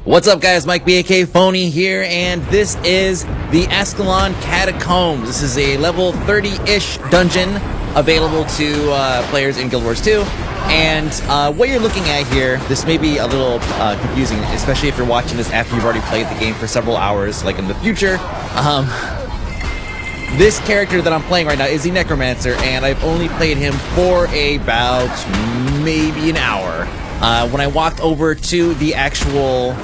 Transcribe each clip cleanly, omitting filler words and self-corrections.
What's up, guys? Mike BAK Phony here, and this is the Ascalon Catacombs. This is a level 30-ish dungeon available to players in Guild Wars 2. And what you're looking at here, this may be a little confusing, especially if you're watching this after you've already played the game for several hours, like in the future. This character that I'm playing right now is the Necromancer, and I've only played him for about maybe an hour. When I walked over to the actual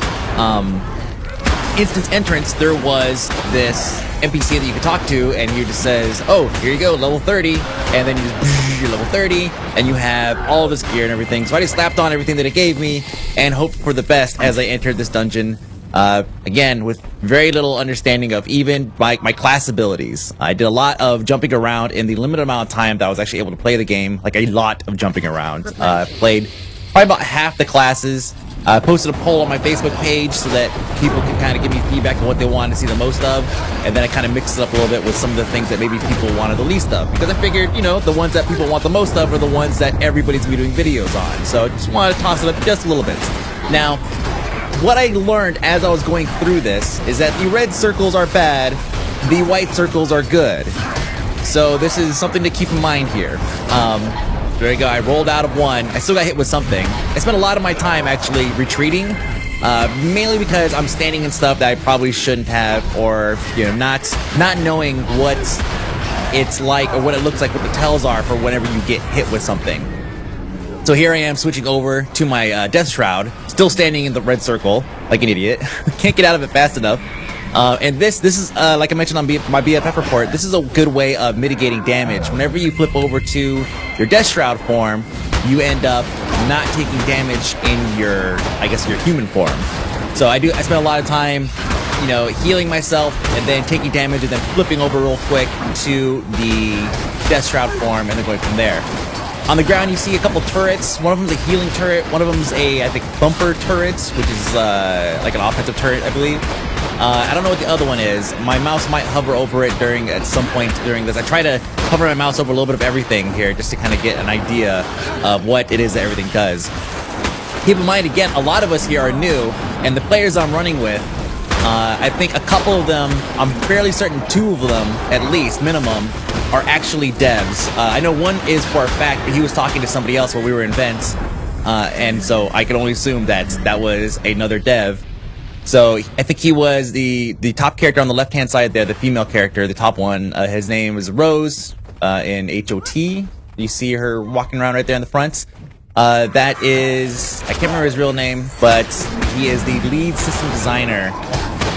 instance entrance, there was this NPC that you could talk to, and he just says, oh, here you go, level 30, and then you just, you're level 30, and you have all of this gear and everything. So I just slapped on everything that it gave me, and hoped for the best as I entered this dungeon. Again, with very little understanding of even my class abilities. I did a lot of jumping around in the limited amount of time that I was actually able to play the game, like a lot of jumping around. Played probably about half the classes. Posted a poll on my Facebook page so that people can kind of give me feedback on what they wanted to see the most of, and then I kind of mixed it up a little bit with some of the things that maybe people wanted the least of, because I figured, you know, the ones that people want the most of are the ones that everybody's gonna be doing videos on. So I just wanted to toss it up just a little bit. Now, what I learned as I was going through this is that the red circles are bad, the white circles are good. So this is something to keep in mind here. There you go, I rolled out of one. I still got hit with something. I spent a lot of my time actually retreating, mainly because I'm standing in stuff that I probably shouldn't have, or, you know, not knowing what it's like or what it looks like, what the tells are for whenever you get hit with something. So here I am switching over to my Death Shroud, still standing in the red circle like an idiot. Can't get out of it fast enough. And this is, like I mentioned on my BFF report, this is a good way of mitigating damage. Whenever you flip over to your Death Shroud form, you end up not taking damage in your, I guess, your human form. So I spend a lot of time, you know, healing myself and then taking damage and then flipping over real quick to the Death Shroud form and then going from there. On the ground, you see a couple turrets. One of them's a healing turret. One of them's a, I think, bumper turret, which is like an offensive turret, I believe. I don't know what the other one is. My mouse might hover over it at some point during this. I try to hover my mouse over a little bit of everything here just to kind of get an idea of what it is that everything does. Keep in mind, again, a lot of us here are new, and the players I'm running with, I think a couple of them, I'm fairly certain 2 of them, at least, minimum, are actually devs. I know one is for a fact, but he was talking to somebody else while we were in vents, and so I can only assume that was another dev. So I think he was the top character on the left-hand side there, the female character, the top one. His name is Rose, in HOT. You see her walking around right there in the front. That is, I can't remember his real name, but he is the lead system designer.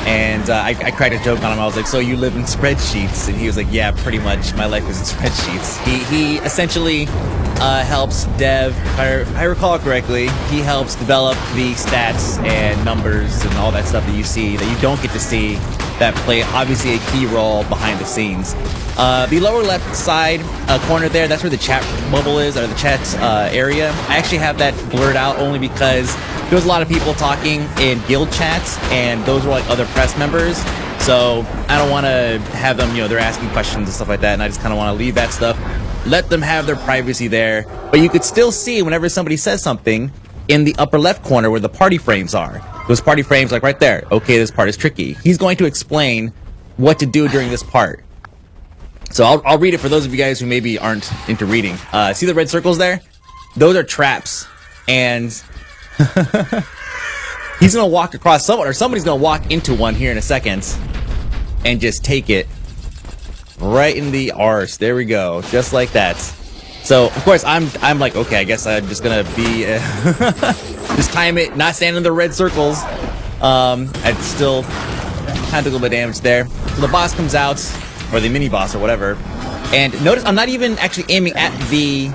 And I cracked a joke on him. I was like, so you live in spreadsheets? And he was like, yeah, pretty much. My life is in spreadsheets. He essentially helps dev, if I recall correctly, he helps develop the stats and numbers and all that stuff that you see, that you don't get to see, that play obviously a key role behind the scenes. The lower left side corner there, that's where the chat bubble is, or the chat area. I actually have that blurred out only because there was a lot of people talking in guild chats, and those were like other press members. So I don't want to have them, you know, they're asking questions and stuff like that, and I just kind of want to leave that stuff. Let them have their privacy there. But you could still see whenever somebody says something in the upper left corner where the party frames are. Those party frames, like right there. Okay, this part is tricky. He's going to explain what to do during this part. So I'll read it for those of you guys who maybe aren't into reading. See the red circles there? Those are traps. And he's going to walk across someone, or somebody's going to walk into one here in a second and just take it right in the arse. There we go. Just like that. So, of course, I'm like, okay, I guess I'm just going to be, just time it, not stand in the red circles. I'd still kind of took a little bit of damage there. So the boss comes out, or the mini boss or whatever, and notice I'm not even actually aiming at the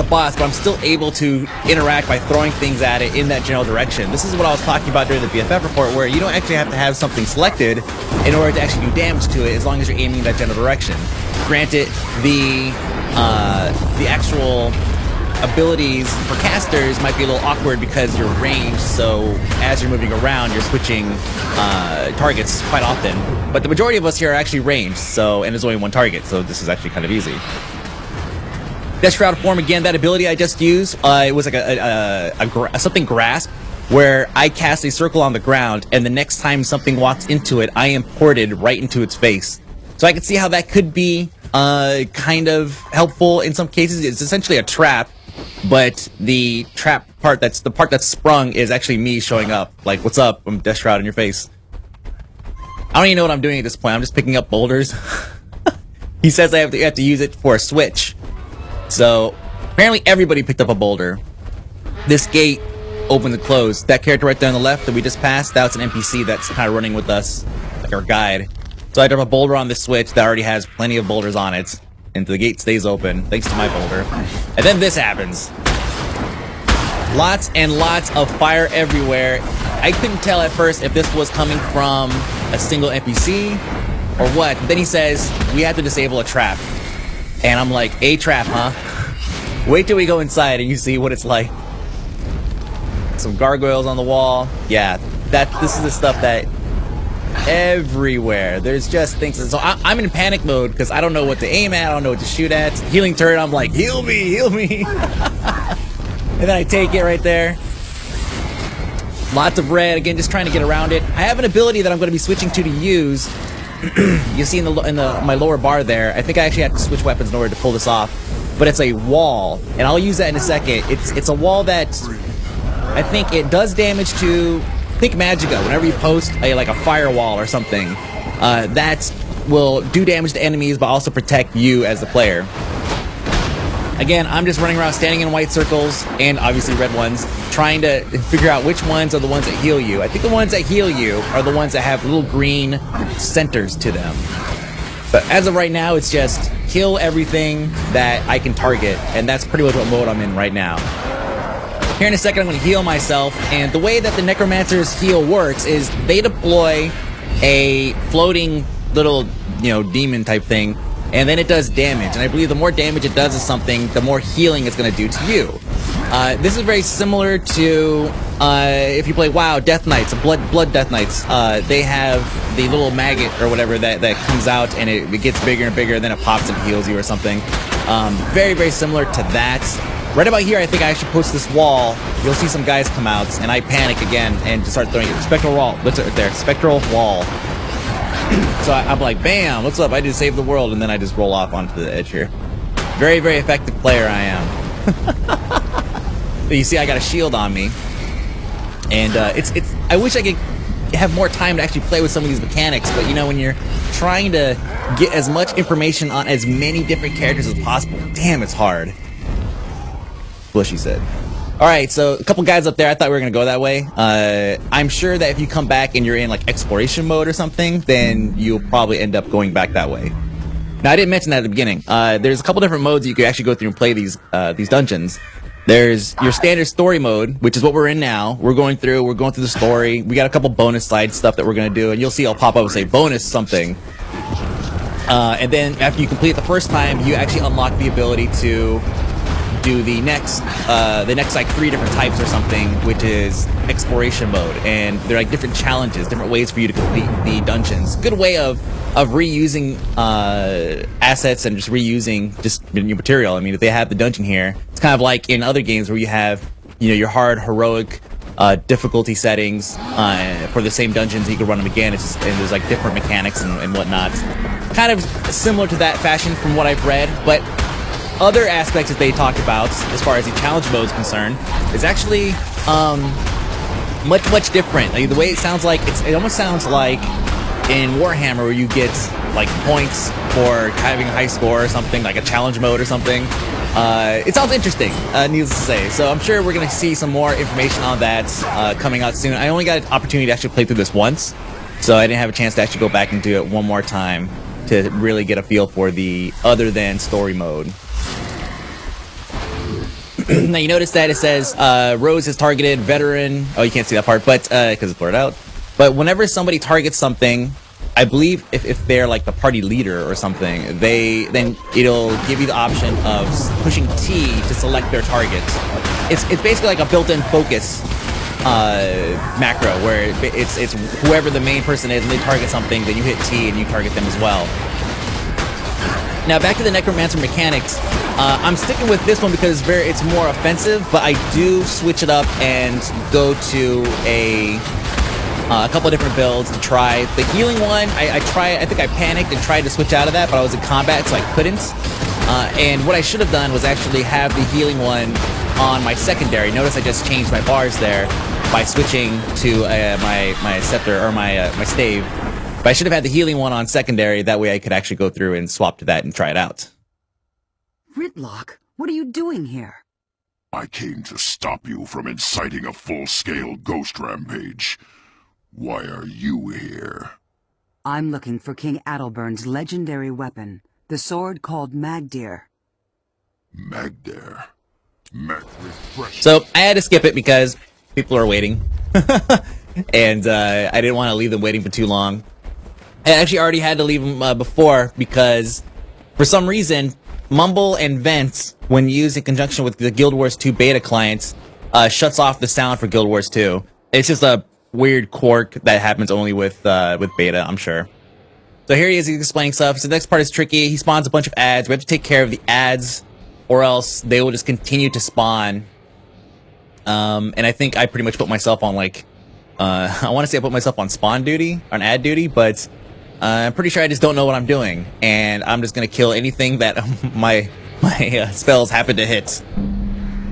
boss, but I'm still able to interact by throwing things at it in that general direction. This is what I was talking about during the BFF report, where you don't actually have to have something selected in order to actually do damage to it, as long as you're aiming in that general direction. Granted, the actual abilities for casters might be a little awkward because you're ranged, so as you're moving around, you're switching targets quite often. But the majority of us here are actually ranged, so, and there's only one target, so this is actually kind of easy. Death Shroud form, again, that ability I just used, it was like something grasp. where I cast a circle on the ground, and the next time something walks into it, I am ported right into its face. So I can see how that could be kind of helpful in some cases. It's essentially a trap, but the trap part, that's the part that's sprung, is actually me showing up. Like, what's up? I'm Death Shroud in your face. I don't even know what I'm doing at this point. I'm just picking up boulders. He says I have to use it for a switch. So apparently everybody picked up a boulder. This gate opened and closed. That character right there on the left that we just passed, that's an NPC that's kind of running with us, like our guide. So I drop a boulder on this switch that already has plenty of boulders on it, and the gate stays open thanks to my boulder. And then this happens. Lots and lots of fire everywhere. I couldn't tell at first if this was coming from a single NPC or what. Then he says, we have to disable a trap. And I'm like, a trap, huh? Wait till we go inside and you see what it's like. Some gargoyles on the wall. Yeah, this is the stuff that everywhere. There's just things. So I'm in panic mode because I don't know what to aim at. I don't know what to shoot at. Healing turret, I'm like, heal me, heal me. And then I take it right there. Lots of red. Again, just trying to get around it. I have an ability that I'm going to be switching to use. You see in my lower bar there, I think I actually have to switch weapons in order to pull this off. But it's a wall, and I'll use that in a second. It's a wall that I think it does damage to, think Magica. Whenever you post like a firewall or something, that will do damage to enemies, but also protect you as the player. Again, I'm just running around standing in white circles, and obviously red ones, trying to figure out which ones are the ones that heal you. I think the ones that heal you are the ones that have little green centers to them. But as of right now, it's just kill everything that I can target, and that's pretty much what mode I'm in right now. Here in a second, I'm going to heal myself, and the way that the Necromancer's heal works is they deploy a floating little, demon type thing, and then it does damage. And I believe the more damage it does to something, the more healing it's going to do to you. This is very similar to if you play WoW, Death Knights, Blood Death Knights. They have the little maggot or whatever that comes out, and it gets bigger and bigger, and then it pops and heals you or something. Very, very similar to that. Right about here, I think I actually post this wall. You'll see some guys come out, and I panic again and just start throwing it. Spectral wall. What's it right there? Spectral wall. So I'm like, bam, what's up? I just saved the world, and then I just roll off onto the edge here. Very, very effective player I am. You see, I got a shield on me, and I wish I could have more time to actually play with some of these mechanics, but when you're trying to get as much information on as many different characters as possible, damn, it's hard. Bushy said. Alright, so a couple guys up there, I thought we were going to go that way. I'm sure that if you come back and you're in like exploration mode or something, then you'll probably end up going back that way. Now, I didn't mention that at the beginning. There's a couple different modes you could actually go through and play these dungeons. There's your standard story mode, which is what we're in now. We're going through the story. We got a couple bonus side stuff that we're going to do, and you'll see I'll pop up and say bonus something. And then after you complete it the first time, you actually unlock the ability to do the next like 3 different types or something, which is exploration mode, and they're like different challenges, different ways for you to complete the dungeons. Good way of reusing assets and just reusing just new material. I mean, if they have the dungeon here, it's kind of like in other games where you have your hard heroic difficulty settings for the same dungeons. You can run them again. And there's like different mechanics and whatnot. Kind of similar to that fashion from what I've read, but other aspects that they talked about as far as the challenge mode is concerned is actually much different. Like, the way it sounds like, it almost sounds like in Warhammer where you get like points for having a high score or something, like a challenge mode or something. It sounds interesting, needless to say. So I'm sure we're going to see some more information on that coming out soon. I only got an opportunity to actually play through this once, so I didn't have a chance to actually go back and do it one more time to really get a feel for the other than story mode. Now you notice that it says Rose has targeted veteran. Oh, you can't see that part, but because it's blurred out. But whenever somebody targets something, I believe if they're like the party leader or something, then it'll give you the option of pushing T to select their target. It's basically like a built-in focus macro where it's whoever the main person is and they target something, then you hit T and you target them as well. Now back to the Necromancer mechanics. I'm sticking with this one because it's more offensive, but I do switch it up and go to a couple of different builds to try. The healing one, I think I panicked and tried to switch out of that, but I was in combat, so I couldn't. And what I should have done was actually have the healing one on my secondary. Notice I just changed my bars there by switching to my scepter or my stave. But I should have had the healing one on secondary. That way I could actually go through and swap to that and try it out. Ritlock, what are you doing here? I came to stop you from inciting a full-scale ghost rampage. Why are you here? I'm looking for King Adalbern's legendary weapon, the sword called Magdir. Magdir? So I had to skip it because people are waiting. And I didn't want to leave them waiting for too long. I actually already had to leave them before because for some reason Mumble and Vent, when used in conjunction with the Guild Wars 2 beta clients, shuts off the sound for Guild Wars 2. It's just a weird quirk that happens only with beta, I'm sure. So here he is, he's explaining stuff. So the next part is tricky. He spawns a bunch of ads. We have to take care of the ads, or else they will just continue to spawn. And I think I pretty much put myself on, like, I want to say I put myself on spawn duty, on ad duty, but I'm pretty sure I just don't know what I'm doing. And I'm just going to kill anything that my spells happen to hit.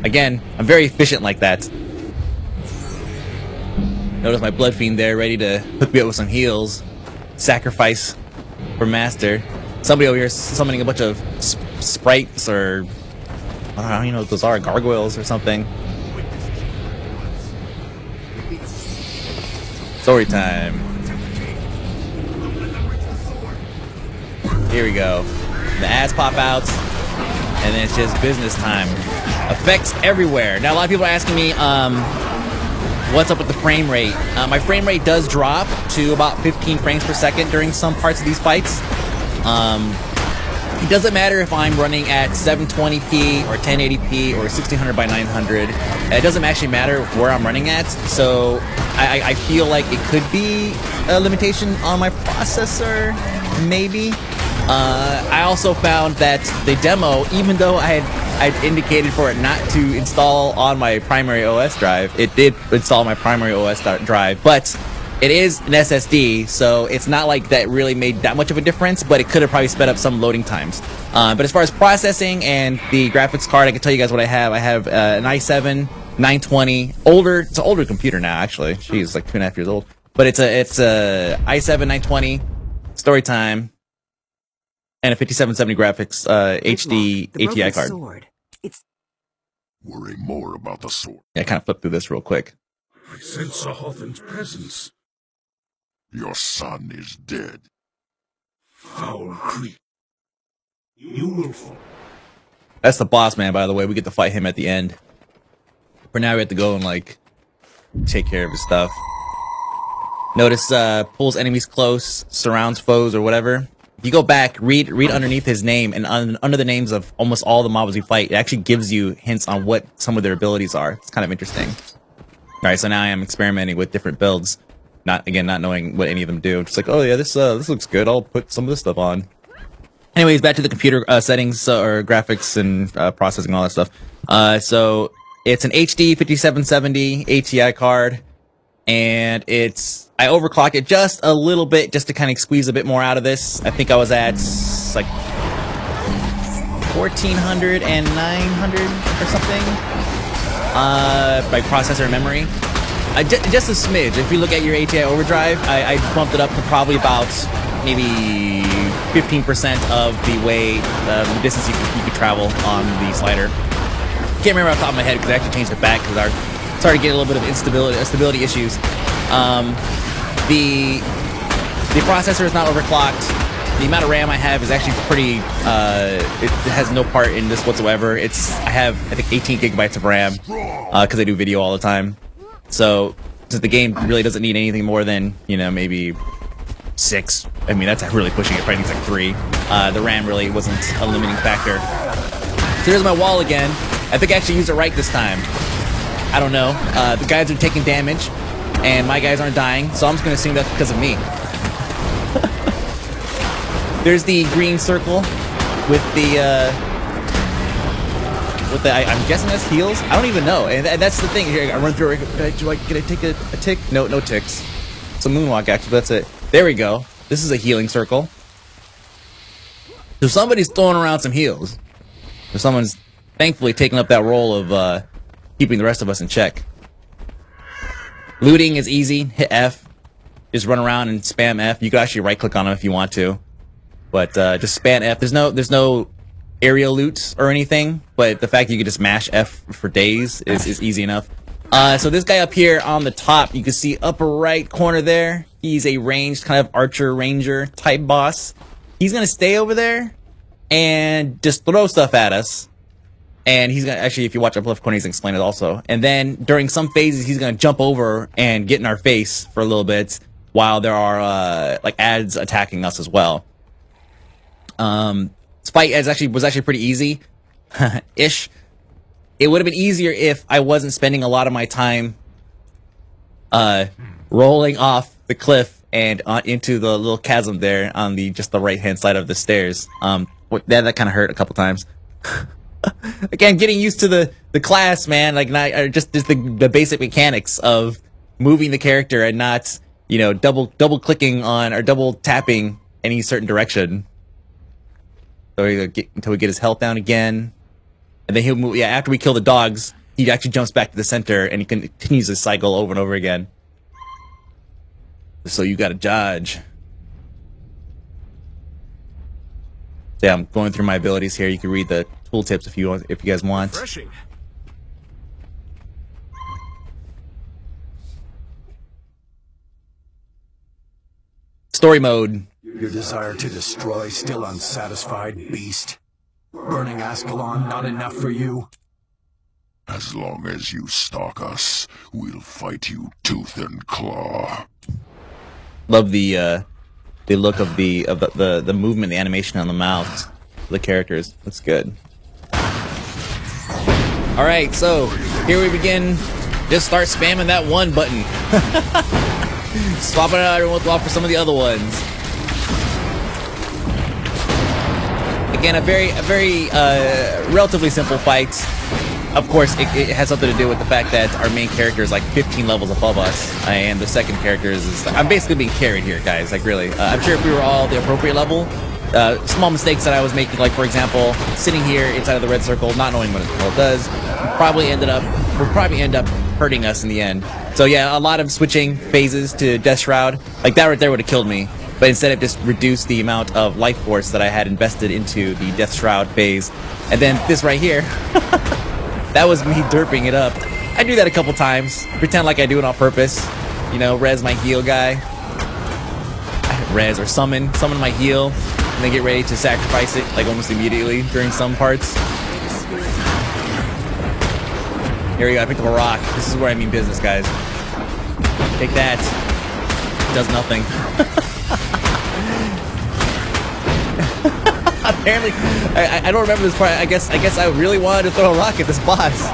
Again, I'm very efficient like that. Notice my Blood Fiend there, ready to hook me up with some heals. Sacrifice for Master. Somebody over here summoning a bunch of sprites, or I don't even know what those are, gargoyles or something. Story time. Here we go. The ads pop out, and then it's just business time. Effects everywhere. Now a lot of people are asking me, what's up with the frame rate? My frame rate does drop to about 15 frames per second during some parts of these fights. It doesn't matter if I'm running at 720p or 1080p or 1600 by 900. It doesn't actually matter where I'm running at. So I feel like it could be a limitation on my processor, maybe. I also found that the demo, even though I'd indicated for it not to install on my primary OS drive, it did install my primary OS drive, but it is an SSD, so it's not like that really made that much of a difference, but it could have probably sped up some loading times. But as far as processing and the graphics card, I can tell you guys what I have. I have an i7 920, it's an older computer now, actually. She's like 2.5 years old. But it's a i7 920, story time, and a 5770 graphics HD ATI card. Sword. Worry more about the sword. Yeah, I kind of flipped through this real quick. I sense Sahothan's presence. Your son is dead. Foul creep. You will fall. That's the boss man, by the way. We get to fight him at the end. For now, we have to go and, like, take care of his stuff. Notice, pulls enemies close, surrounds foes, or whatever. If you go back, read underneath his name, and under the names of almost all the mobs we fight, it actually gives you hints on what some of their abilities are. It's kind of interesting. Alright, so now I am experimenting with different builds. Not knowing what any of them do. Just like, oh yeah, this looks good, I'll put some of this stuff on. Anyways, back to the computer settings, or graphics and processing, all that stuff. So, it's an HD 5770 ATI card, and I overclocked it just a little bit just to kind of squeeze a bit more out of this. I think I was at like 1400 and 900 or something by processor and memory. Just a smidge. If you look at your ATI overdrive, I bumped it up to probably about maybe 15% of the way, the distance you could travel on the slider. Can't remember off the top of my head because I actually changed it back because I started getting a little bit of stability issues. The processor is not overclocked. The amount of RAM I have is actually pretty, it has no part in this whatsoever. I have, I think, 18 gigabytes of RAM, because I do video all the time. So, since the game really doesn't need anything more than, maybe 6. I mean, that's really pushing it. Probably needs like 3. The RAM really wasn't a limiting factor. So here's my wall again. I think I actually used it right this time. I don't know. The guys are taking damage, and my guys aren't dying, so I'm just going to assume that's because of me. There's the green circle with the with the, I'm guessing that's heals. I don't even know, and that's the thing here. I run through it. Can I take a tick? No, no ticks. It's a moonwalk actually. But that's it. There we go. This is a healing circle. So somebody's throwing around some heals. So someone's thankfully taking up that role of keeping the rest of us in check. Looting is easy. Hit F. Just run around and spam F. You can actually right click on them if you want to, but just spam F. There's no aerial loot or anything, but the fact you can just mash F for days is easy enough. So this guy up here on the top, you can see upper right corner there. He's a ranged kind of archer ranger type boss. He's gonna stay over there and just throw stuff at us. And he's gonna actually, if you watch up left corner, he's gonna explain it also. And then during some phases, he's gonna jump over and get in our face for a little bit while there are like ads attacking us as well. This fight was actually pretty easy, ish. It would have been easier if I wasn't spending a lot of my time rolling off the cliff and into the little chasm there on the right hand side of the stairs. That kind of hurt a couple times. Again, getting used to the class, man. Like just the basic mechanics of moving the character and not, you know, double clicking on or double tapping any certain direction. So until we get his health down again, and then he'll move. Yeah, after we kill the dogs, he actually jumps back to the center and he continues this cycle over and over again. So you got to dodge. So yeah, I'm going through my abilities here. You can read the tooltips if you guys want. Refreshing. Story mode. Your desire to destroy still unsatisfied, beast? Burning Ascalon not enough for you? As long as you stalk us, we'll fight you tooth and claw. Love the look of the movement, the animation on the mouths of the characters. Looks good. All right, so here we begin. Just start spamming that one button. Swapping it out every once in a while for some of the other ones. Again, a very relatively simple fight. Of course, it has something to do with the fact that our main character is like 15 levels above us, and the second character is I'm basically being carried here, guys. Like really, I'm sure if we were all the appropriate level, small mistakes that I was making, like for example, sitting here inside of the red circle, not knowing what the hell it does, would probably end up hurting us in the end. So yeah, a lot of switching phases to Death Shroud, like that right there would have killed me. But instead it just reduced the amount of life force that I had invested into the Death Shroud phase. And then this right here, that was me derping it up. I do that a couple times, pretend like I do it on purpose. You know, res my heal guy. Res or summon my heal, and then get ready to sacrifice it like almost immediately during some parts. Here we go, I picked up a rock. This is where I mean business, guys. Take that. It does nothing. Apparently, I don't remember this part. I guess I really wanted to throw a rock at this boss.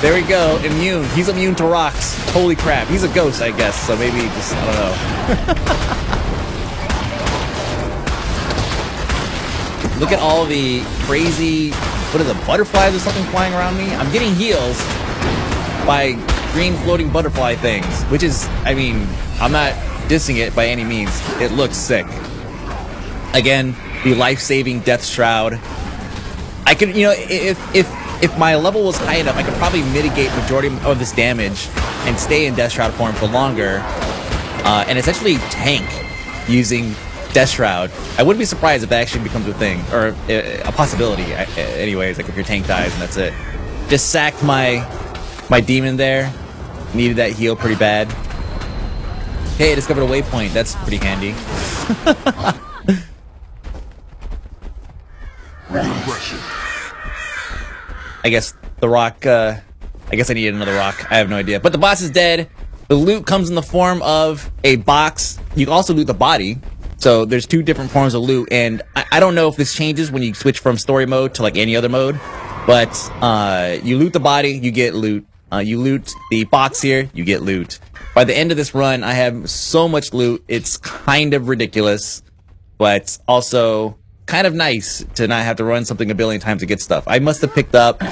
There we go, immune. He's immune to rocks. Holy crap. He's a ghost, I guess, so maybe just, I don't know. Look at all the crazy, what are the butterflies or something flying around me? I'm getting heals by green floating butterfly things, which is, I mean, I'm not dissing it by any means. It looks sick. Again, the life-saving Death Shroud. I could, you know, if my level was high enough, I could probably mitigate majority of this damage and stay in Death Shroud form for longer, and essentially tank using Death Shroud. I wouldn't be surprised if that actually becomes a thing, or a possibility, anyways, like if your tank dies and that's it. Just sacked my demon there. Needed that heal pretty bad. Hey, I discovered a waypoint. That's pretty handy. I guess the rock, I guess I needed another rock. I have no idea. But the boss is dead. The loot comes in the form of a box. You can also loot the body. So there's two different forms of loot. And I don't know if this changes when you switch from story mode to like any other mode. But you loot the body, you get loot. You loot the box here, you get loot. By the end of this run, I have so much loot. It's kind of ridiculous. But also kind of nice to not have to run something a billion times to get stuff. I must have picked up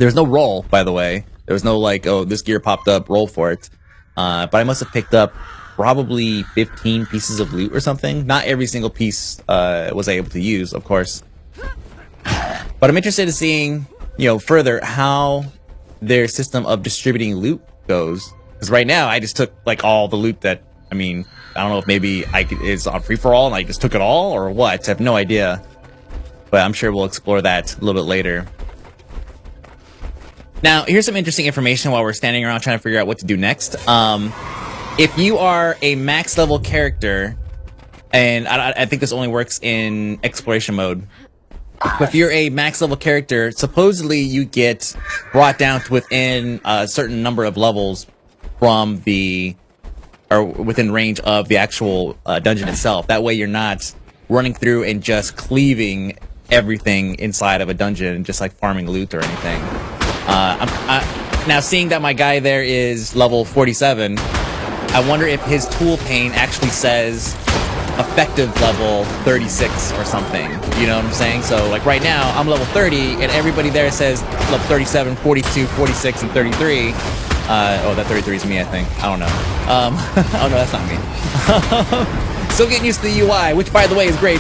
There's no roll, by the way. There was no like, oh, this gear popped up, roll for it. But I must have picked up probably 15 pieces of loot or something. Not every single piece was I able to use, of course. But I'm interested in seeing, you know, further how their system of distributing loot goes. Because right now, I just took like all the loot that, I mean, I don't know if maybe it's on free-for-all and I just took it all or what. I have no idea. But I'm sure we'll explore that a little bit later. Now, here's some interesting information while we're standing around trying to figure out what to do next. If you are a max level character, and I think this only works in exploration mode, but if you're a max level character, supposedly you get brought down to within a certain number of levels from the, or within range of the actual dungeon itself. That way you're not running through and just cleaving everything inside of a dungeon, just like farming loot or anything. Now, seeing that my guy there is level 47, I wonder if his tool pane actually says effective level 36 or something. You know what I'm saying? So, like right now, I'm level 30, and everybody there says level 37, 42, 46, and 33. Oh, that 33 is me, I think. I don't know. Oh, no, that's not me. Still getting used to the UI, which, by the way, is great.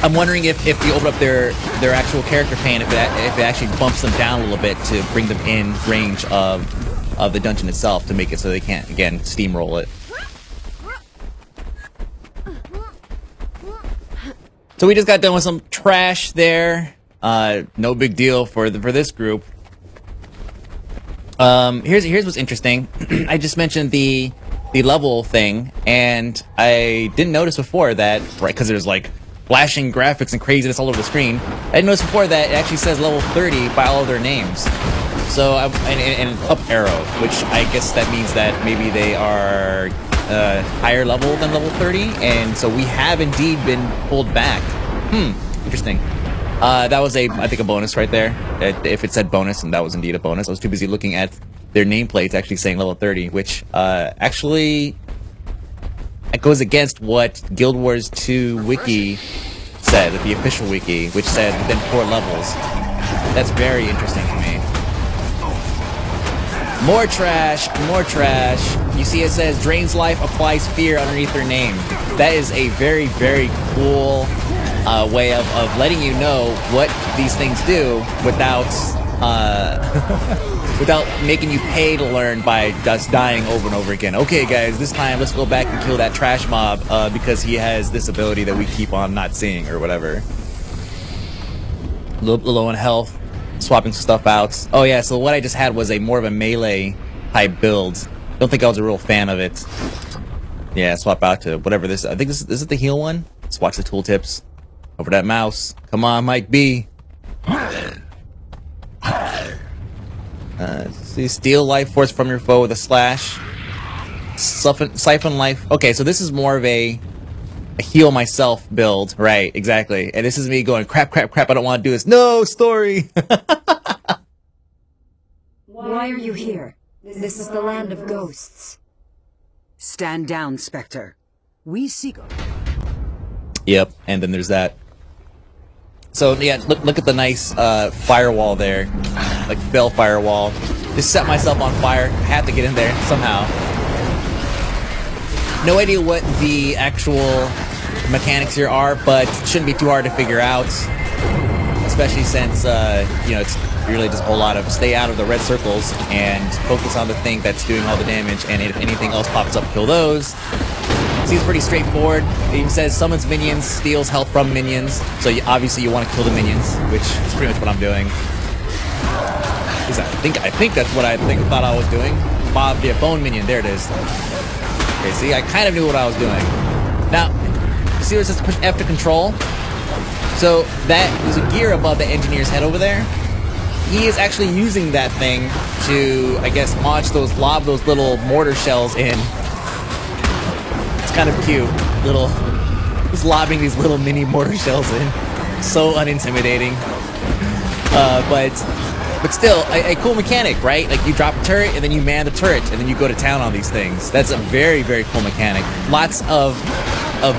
I'm wondering if you open up their actual character pane, if it actually bumps them down a little bit to bring them in range of the dungeon itself to make it so they can't, again, steamroll it. So we just got done with some trash there. No big deal for this group. Here's what's interesting. I just mentioned the level thing, and I didn't notice before that, right? Because there's like flashing graphics and craziness all over the screen. I didn't notice before that it actually says level 30 by all of their names. So and an up arrow, which I guess that means that maybe they are higher level than level 30, and so we have indeed been pulled back. Interesting. That was I think a bonus right there. If it said bonus, and that was indeed a bonus. I was too busy looking at their nameplates actually saying level 30, which actually it goes against what Guild Wars 2 wiki said, the official wiki, which said within 4 levels. That's very interesting to me. More trash, more trash. You see it says drains life, applies fear underneath their name. That is a very, very cool way of letting you know what these things do without without making you pay to learn by just dying over and over again. Okay guys, this time let's go back and kill that trash mob because he has this ability that we keep on not seeing or whatever. Low on health, swapping stuff out. Oh yeah, so what I just had was more of a melee type build. Don't think I was a real fan of it. Yeah, swap out to whatever this. I think this is the heal one. Let's watch the tooltips. Over that mouse. Come on, Mike B. See, steal life force from your foe with a slash. Siphon life. Okay, so this is more of a heal myself build. Right, exactly. And this is me going, crap, crap, crap, I don't want to do this. No, story! Why are you here? This is the land of ghosts. Stand down, Spectre. We seek... Yep, and then there's that. So yeah, look at the nice firewall there, like bell firewall. Just set myself on fire. I had to get in there somehow. No idea what the actual mechanics here are, but it shouldn't be too hard to figure out. Especially since you know, it's really just a whole lot of stay out of the red circles and focus on the thing that's doing all the damage. And if anything else pops up, kill those. Seems pretty straightforward. It even says summons minions, steals health from minions. So obviously you want to kill the minions, which is pretty much what I'm doing. I think that's what I thought I was doing. Bob, yeah, bone minion. There it is. Okay, see, I kind of knew what I was doing. Now, you see where it says push F to control? So there's a gear above the engineer's head over there. He is actually using that thing to, I guess, lob those little mortar shells in. Kind of cute, just lobbing these little mini mortar shells in. So unintimidating. But still, a cool mechanic, right? Like you drop a turret and then you man the turret and then you go to town on these things. That's a very, very cool mechanic. Lots of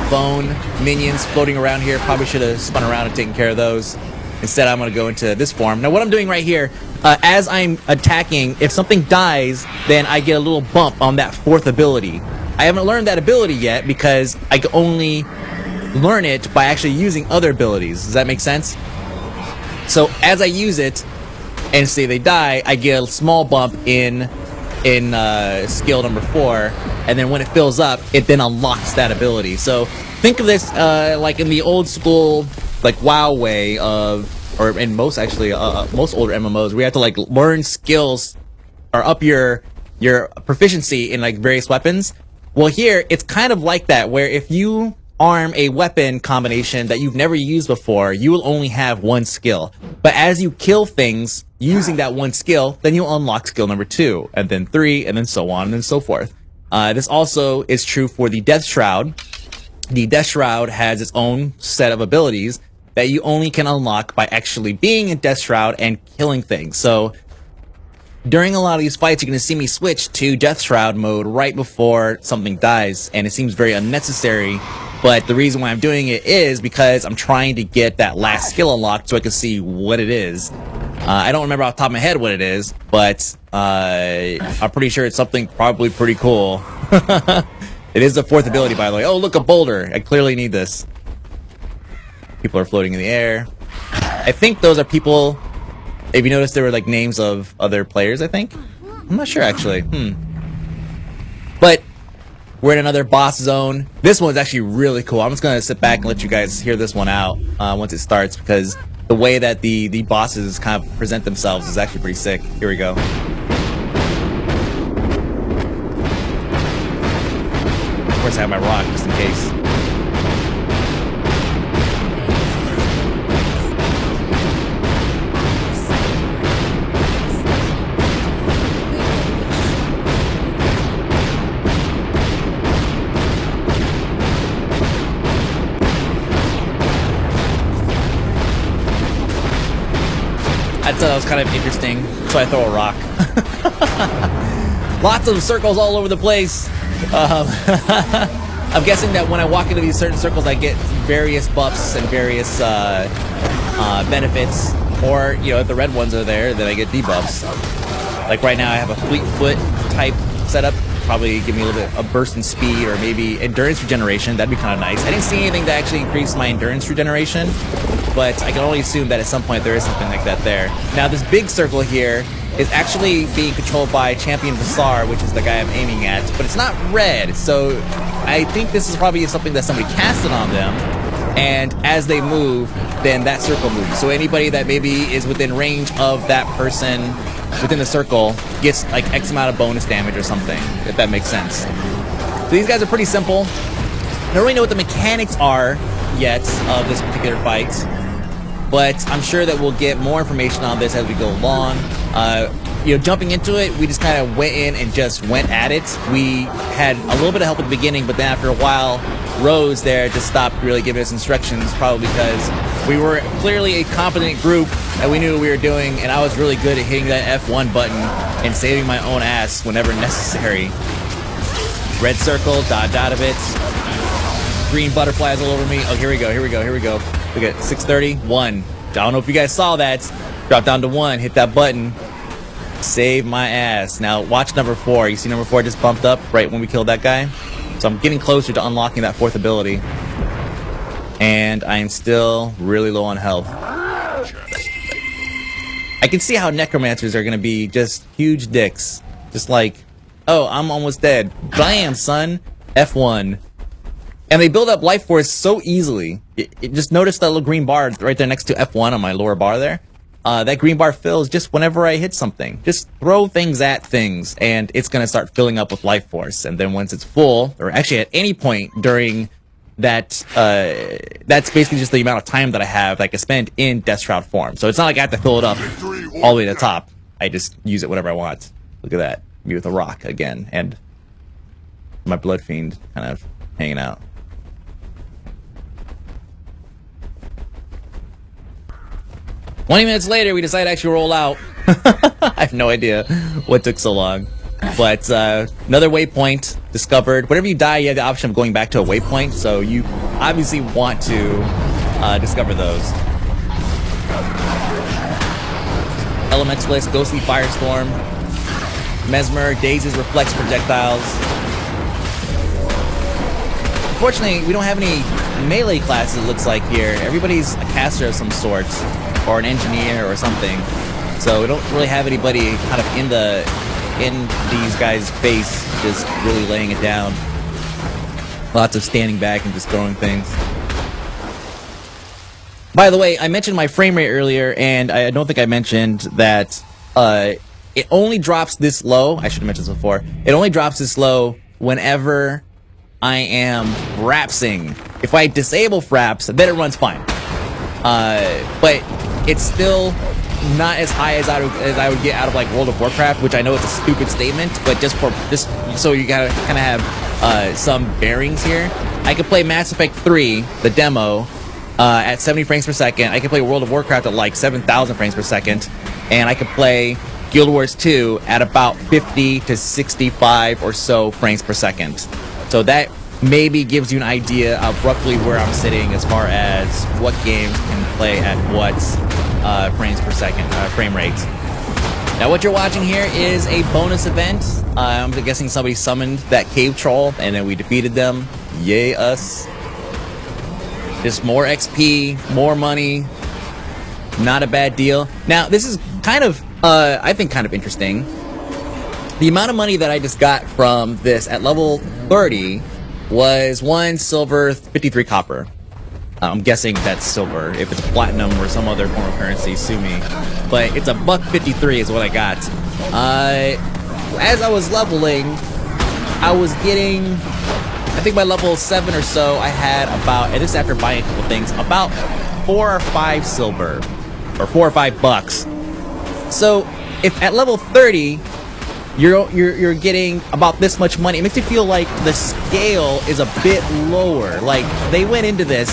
bone minions floating around here. Probably should have spun around and taken care of those. Instead, I'm going to go into this form. Now, what I'm doing right here, as I'm attacking, if something dies, then I get a little bump on that 4th ability. I haven't learned that ability yet because I can only learn it by actually using other abilities. Does that make sense? So as I use it and say they die, I get a small bump in skill number 4, and then when it fills up, it then unlocks that ability. So think of this like in the old school like WoW way of, or in most actually most older MMOs, where you have to like learn skills or up your proficiency in like various weapons. Well, here it's kind of like that, where if you arm a weapon combination that you've never used before, you will only have 1 skill. But as you kill things using that 1 skill, then you'll unlock skill number 2, and then 3, and then so on and so forth. This also is true for the Death Shroud. The Death Shroud has its own set of abilities that you only can unlock by actually being in Death Shroud and killing things. So during a lot of these fights, you're going to see me switch to Death Shroud mode right before something dies, and it seems very unnecessary. But the reason why I'm doing it is because I'm trying to get that last skill unlocked so I can see what it is. I don't remember off the top of my head what it is, but I'm pretty sure it's something probably pretty cool. It is the 4th ability, by the way. Oh, look, a boulder. I clearly need this. People are floating in the air. I think those are people... If you notice, there were like names of other players, I think. I'm not sure, actually. But we're in another boss zone. This one's actually really cool. I'm just going to sit back and let you guys hear this one out once it starts, because the way that the bosses kind of present themselves is actually pretty sick. Here we go. Of course, I have my rock, just in case. I thought that was kind of interesting, so I throw a rock. Lots of circles all over the place. I'm guessing that when I walk into these certain circles, I get various buffs and various benefits. Or, you know, if the red ones are there, then I get debuffs. Like right now, I have a fleet foot type setup. Probably give me a little bit of burst in speed, or maybe endurance regeneration. That'd be kind of nice. I didn't see anything to actually increase my endurance regeneration, but I can only assume that at some point there is something like that there. Now, this big circle here is actually being controlled by Champion Vasar, which is the guy I'm aiming at, but it's not red, so I think this is probably something that somebody casted on them, and as they move, then that circle moves. So anybody that maybe is within range of that person within the circle gets like X amount of bonus damage or something, if that makes sense. So these guys are pretty simple. I don't really know what the mechanics are yet of this particular fight, but I'm sure that we'll get more information on this as we go along. You know, jumping into it, we just kind of went in and just went at it. We had a little bit of help at the beginning, but then after a while, Rose there just stopped really giving us instructions, probably because we were clearly a competent group and we knew what we were doing, and I was really good at hitting that F1 button and saving my own ass whenever necessary. Red circle, dot out of it. Green butterflies all over me. Oh, here we go, here we go, here we go. Look at 630, 1. I don't know if you guys saw that. Drop down to 1, hit that button. Save my ass. Now watch number 4. You see number 4 just bumped up right when we killed that guy? So I'm getting closer to unlocking that 4th ability. And I am still really low on health. I can see how necromancers are going to be just huge dicks. Just like, oh, I'm almost dead. Bam, son. F1. And they build up life force so easily. Just notice that little green bar right there next to F1 on my lower bar there. That green bar fills just whenever I hit something. Just throw things at things, and it's going to start filling up with life force. And then once it's full, or actually at any point during that, that's basically just the amount of time that I have that I can spend in Death Shroud form. So it's not like I have to fill it up all the way to the top. I just use it whenever I want. Look at that. Me with a rock again, and my Blood Fiend kind of hanging out. "20 minutes later, we decided to actually roll out." I have no idea what took so long. But another waypoint discovered. Whenever you die, you have the option of going back to a waypoint, so you obviously want to discover those. Elementalist, Ghostly Firestorm, Mesmer, Dazes, Reflex projectiles. Unfortunately, we don't have any melee classes, it looks like here. Everybody's a caster of some sort, or an engineer or something. So we don't really have anybody kind of in these guys' face, just really laying it down. Lots of standing back and just throwing things. By the way, I mentioned my frame rate earlier, and I don't think I mentioned that it only drops this low. I should have mentioned this before. It only drops this low whenever I am frapsing. If I disable fraps, then it runs fine. But it's still not as high as I would get out of like World of Warcraft, which I know it's a stupid statement, but just so you gotta kind of have some bearings here. I could play Mass Effect 3, the demo, at 70 frames per second. I could play World of Warcraft at like 7,000 frames per second, and I could play Guild Wars 2 at about 50 to 65 or so frames per second. So that maybe gives you an idea of roughly where I'm sitting as far as what games can play at what frames per second frame rates. Now what you're watching here is a bonus event. I'm guessing somebody summoned that cave troll and then we defeated them. Yay us. Just more XP, more money. Not a bad deal. Now this is kind of I think kind of interesting. The amount of money that I just got from this at level 30 was 1 silver, 53 copper. I'm guessing that's silver. If it's platinum or some other form of currency, sue me. But it's $1.53 is what I got. As I was leveling, I was getting, I think by level 7 or so, I had about, and this is after buying a couple things, about 4 or 5 silver, or 4 or 5 bucks. So if at level 30, you're getting about this much money, it makes you feel like the scale is a bit lower. Like they went into this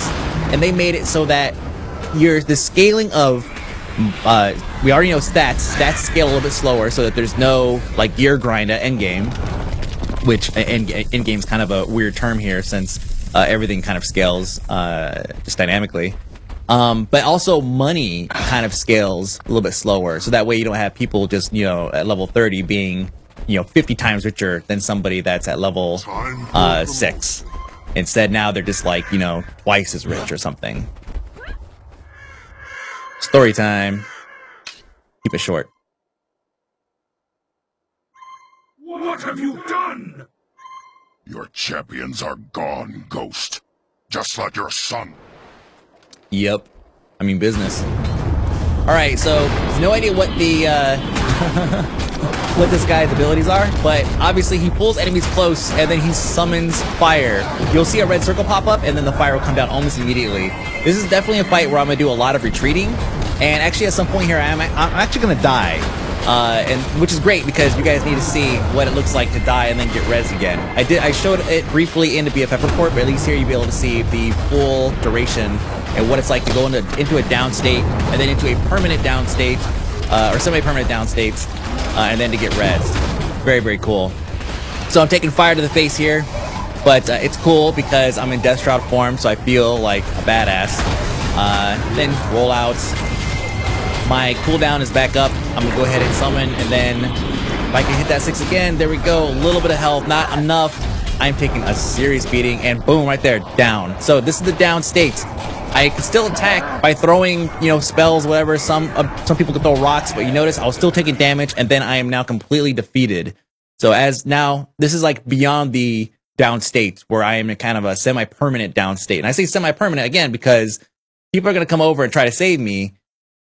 and they made it so that the scaling of we already know stats scale a little bit slower, so that there's no like gear grind at endgame, which endgame's kind of a weird term here since everything kind of scales just dynamically. But also money kind of scales a little bit slower, so that way you don't have people just, you know, at level 30 being, you know, 50 times richer than somebody that's at level 6. Instead, now they're just like, you know, twice as rich or something. Story time. Keep it short. What have you done? Your champions are gone, Ghost. Just like your son. Yep. I mean business. Alright, so no idea what the what this guy's abilities are, but obviously he pulls enemies close and then he summons fire. You'll see a red circle pop up and then the fire will come down almost immediately. This is definitely a fight where I'm gonna do a lot of retreating, and actually at some point here I'm actually gonna die. And which is great because you guys need to see what it looks like to die and then get res again. I showed it briefly in the BFF report, but at least here you'll be able to see the full duration and what it's like to go into a down state and then into a permanent down state, or semi-permanent down states, and then to get res. Very, very cool. So I'm taking fire to the face here, but it's cool because I'm in Death Shroud form, so I feel like a badass. Then roll out. My cooldown is back up. I'm gonna go ahead and summon, and then if I can hit that 6 again, there we go. A little bit of health, not enough. I'm taking a serious beating, and boom, right there, down. So this is the down state. I can still attack by throwing, you know, spells, whatever. Some people can throw rocks, but you notice I was still taking damage, and then I am now completely defeated. So as now, this is like beyond the down state, where I am in kind of a semi-permanent down state. And I say semi-permanent again because people are gonna come over and try to save me.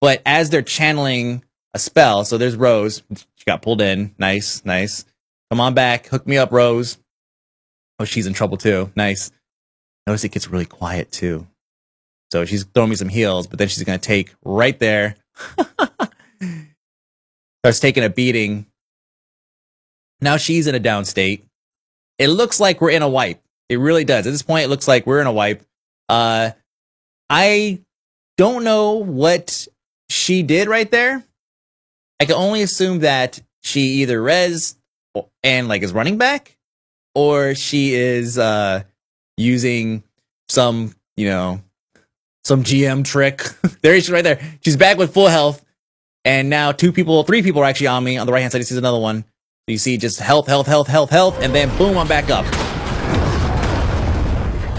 But as they're channeling a spell, so there's Rose. She got pulled in. Nice, nice. Come on back. Hook me up, Rose. Oh, she's in trouble too. Nice. Notice it gets really quiet too. So she's throwing me some heals, but then she's going to take right there. Starts taking a beating. Now she's in a down state. It looks like we're in a wipe. It really does. At this point, it looks like we're in a wipe. I don't know what she did right there. I can only assume that she either res and like is running back, or she is using some, you know, some GM trick. There she is right there. She's back with full health. And now three people are actually on me. On the right-hand side, you see another one. So you see just health, and then boom, I'm back up.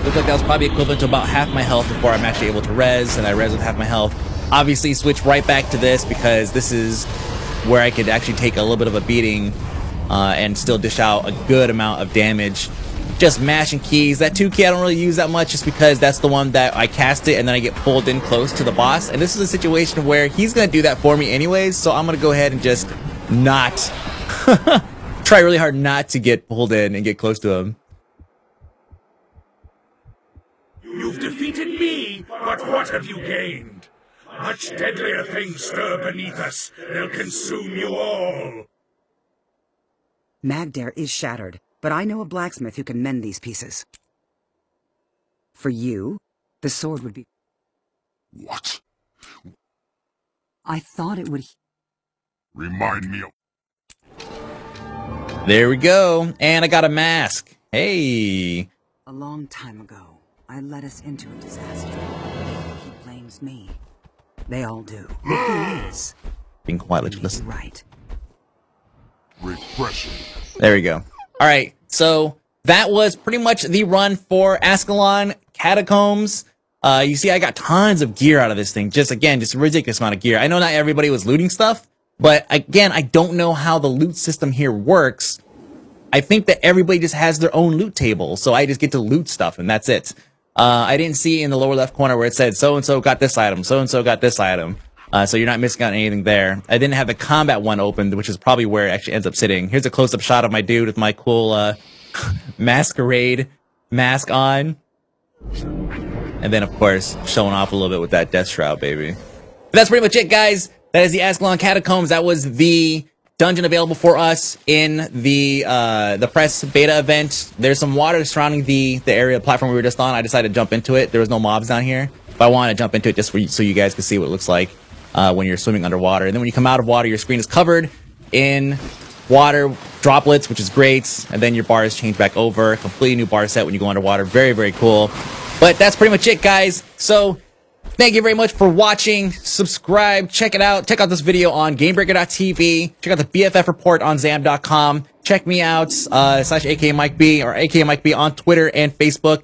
Looks like that was probably equivalent to about half my health before I'm actually able to res, and I res with half my health. Obviously, switch right back to this because this is where I could actually take a little bit of a beating and still dish out a good amount of damage. Just mashing keys. That 2 key I don't really use that much just because that's the one that I cast it and then I get pulled in close to the boss. And this is a situation where he's going to do that for me anyways, so I'm going to go ahead and just not try really hard not to get pulled in and get close to him. You've defeated me, but what have you gained? Much deadlier things stir beneath us. They'll consume you all. Magdare is shattered, but I know a blacksmith who can mend these pieces. For you, the sword would be... What? I thought it would... Remind me of... There we go. And I got a mask. Hey. A long time ago, I led us into a disaster. He blames me. They all do. The thing is... Being quiet, let you listen. Right. Refreshing. There we go. All right, so that was pretty much the run for Ascalon Catacombs. You see, I got tons of gear out of this thing. Just a ridiculous amount of gear. I know not everybody was looting stuff, but again, I don't know how the loot system here works. I think that everybody just has their own loot table, so I just get to loot stuff, and that's it. I didn't see in the lower left corner where it said, so-and-so got this item, so-and-so got this item. So you're not missing out on anything there. I didn't have the combat one opened, which is probably where it actually ends up sitting. Here's a close-up shot of my dude with my cool masquerade mask on. And then, of course, showing off a little bit with that death shroud, baby. But that's pretty much it, guys. That is the Ascalon Catacombs. That was the dungeon available for us in the press beta event. There's some water surrounding the area platform we were just on. I decided to jump into it. There was no mobs down here, but I wanted to jump into it just so you guys can see what it looks like when you're swimming underwater. And then when you come out of water, your screen is covered in water droplets, which is great. And then your bars change back over. Completely new bar set when you go underwater. Very, very cool. But that's pretty much it, guys. So thank you very much for watching. Subscribe. Check it out. Check out this video on GameBreaker.tv. Check out the BFF report on Zam.com. Check me out, /AKMikeB or AKMikeB on Twitter and Facebook.